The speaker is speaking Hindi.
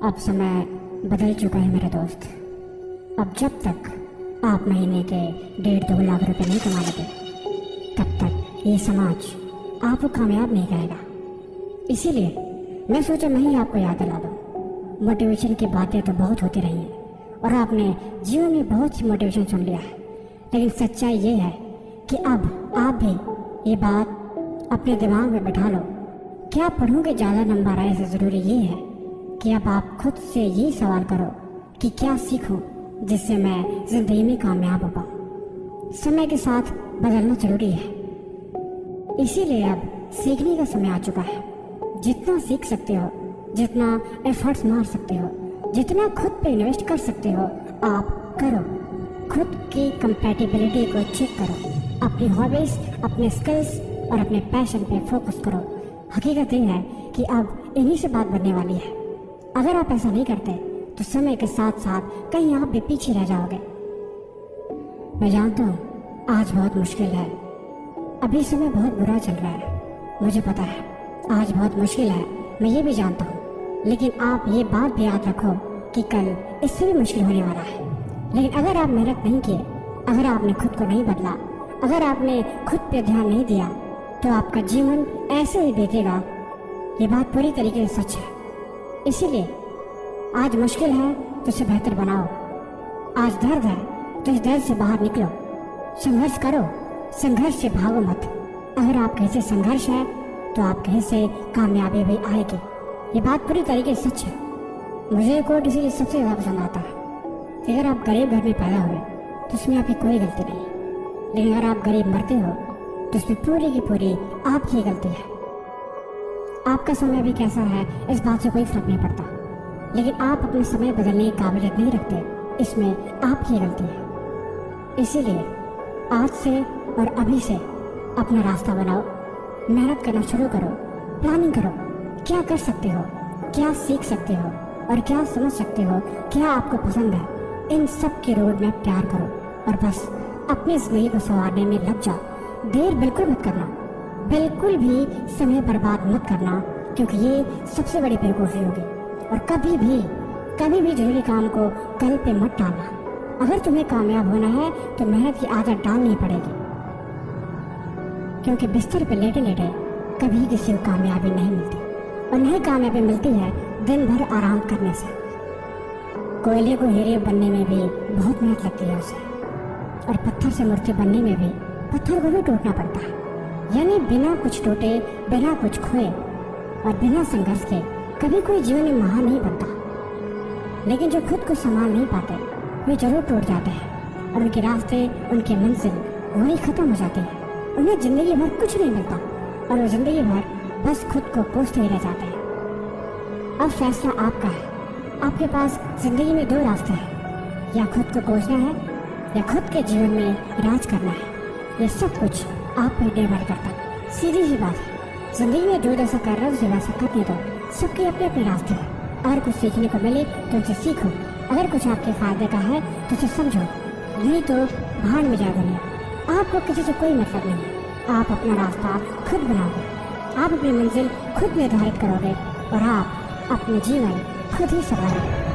अब समय बदल चुका है मेरे दोस्त। अब जब तक आप महीने के 1.5-2 लाख रुपए नहीं कमा लेते, तब तक ये समाज आपको कामयाब नहीं करेगा। इसीलिए मैं सोचा मैं ही आपको याद दिला दूँ। मोटिवेशन की बातें तो बहुत होती रही हैं और आपने जीवन में बहुत सी मोटिवेशन सुन लिया है, लेकिन सच्चाई ये है कि अब आप भी ये बात अपने दिमाग में बैठा लो। क्या पढ़ोगे ज़्यादा नंबर आए से ज़रूरी ये है कि अब आप खुद से ये सवाल करो कि क्या सीखूं जिससे मैं ज़िंदगी में कामयाब हो पाऊँ। समय के साथ बदलना जरूरी है, इसीलिए अब सीखने का समय आ चुका है। जितना सीख सकते हो, जितना एफर्ट्स मार सकते हो, जितना खुद पे इन्वेस्ट कर सकते हो आप करो। खुद की कंपैटिबिलिटी को चेक करो, अपनी हॉबीज, अपने स्किल्स और अपने पैशन पे फोकस करो। हकीकत ये है कि अब इन्हीं से बात बनने वाली है। अगर आप ऐसा नहीं करते तो समय के साथ साथ कहीं आप भी पीछे रह जाओगे। मैं जानता हूँ आज बहुत मुश्किल है, अभी समय बहुत बुरा चल रहा है, मुझे पता है आज बहुत मुश्किल है, मैं ये भी जानता हूँ। लेकिन आप ये बात भी याद रखो कि कल इससे भी मुश्किल होने वाला है। लेकिन अगर आप मेहनत नहीं किए, अगर आपने खुद को नहीं बदला, अगर आपने खुद पे ध्यान नहीं दिया, तो आपका जीवन ऐसे ही बीतेगा। ये बात पूरी तरीके से सच है। इसीलिए आज मुश्किल है तो इसे बेहतर बनाओ। आज दर्द है तो इस दर्द से बाहर निकलो। संघर्ष करो, संघर्ष से भागो मत। अगर आप कहीं से संघर्ष है तो आप कहीं से कामयाबी भी आएगी। ये बात पूरी तरीके से सच है। मुझे ये कोट इसीलिए सबसे ज़्यादा पसंद आता है कि अगर आप गरीब घर में पैदा हुए तो उसमें आपकी कोई गलती नहीं, लेकिन अगर आप गरीब मरते हो तो उसमें पूरी की पूरी आपकी गलती है। आपका समय भी कैसा है इस बात से कोई फर्क नहीं पड़ता, लेकिन आप अपने समय बदलने की काबिलियत नहीं रखते, इसमें आपकी गलती है। इसीलिए आज से और अभी से अपना रास्ता बनाओ, मेहनत करना शुरू करो, प्लानिंग करो। क्या कर सकते हो, क्या सीख सकते हो और क्या समझ सकते हो, क्या आपको पसंद है, इन सब के रोड मैप तैयार करो और बस अपनी जिंदगी को संवारने में लग जाओ। देर बिल्कुल मत करना, बिल्कुल भी समय बर्बाद मत करना, क्योंकि ये सबसे बड़ी बेवकूफ़ी होगी। और कभी भी जरूरी काम को कल पे मत डालना। अगर तुम्हें कामयाब होना है तो मेहनत की आदत डालनी पड़ेगी, क्योंकि बिस्तर पे लेटे लेटे कभी किसी को कामयाबी नहीं मिलती, और नहीं कामयाबी मिलती है दिन भर आराम करने से। कोयले को हीरे बनने में भी बहुत मेहनत लगती है उसे, और पत्थर से मूर्ति बनने में भी पत्थर को भी टूटना पड़ता है। यानी बिना कुछ टूटे, बिना कुछ खोए और बिना संघर्ष के कभी कोई जीवन में महान नहीं बनता। लेकिन जो खुद को संभाल नहीं पाते वे जरूर टूट जाते हैं, और उनके रास्ते, उनकी मंजिल वही खत्म हो जाती है। उन्हें जिंदगी भर कुछ नहीं मिलता और वो जिंदगी भर बस खुद को कोसते ही रह जाते हैं। अब फैसला आपका है। आपके पास जिंदगी में 2 रास्ते हैं, या खुद को कोसना है या खुद के जीवन में राज करना है। ये सब कुछ आप पे निर्भर करता है। सीधी सी बात है, जिंदगी में जो जैसा कर रहा है उसे वैसा करने दो। सबके अपने अपने रास्ते हैं। अगर कुछ सीखने को मिले तो उसे सीखो, अगर कुछ आपके फायदे का है तो उसे समझो, नहीं तो भाड़ में जा दुनिया। आपको किसी से कोई मतलब नहीं है। आप अपना रास्ता खुद बनाओगे, आप अपनी मंजिल खुद निर्धारित करोगे और आप अपने जीवन खुद ही संभालोगे।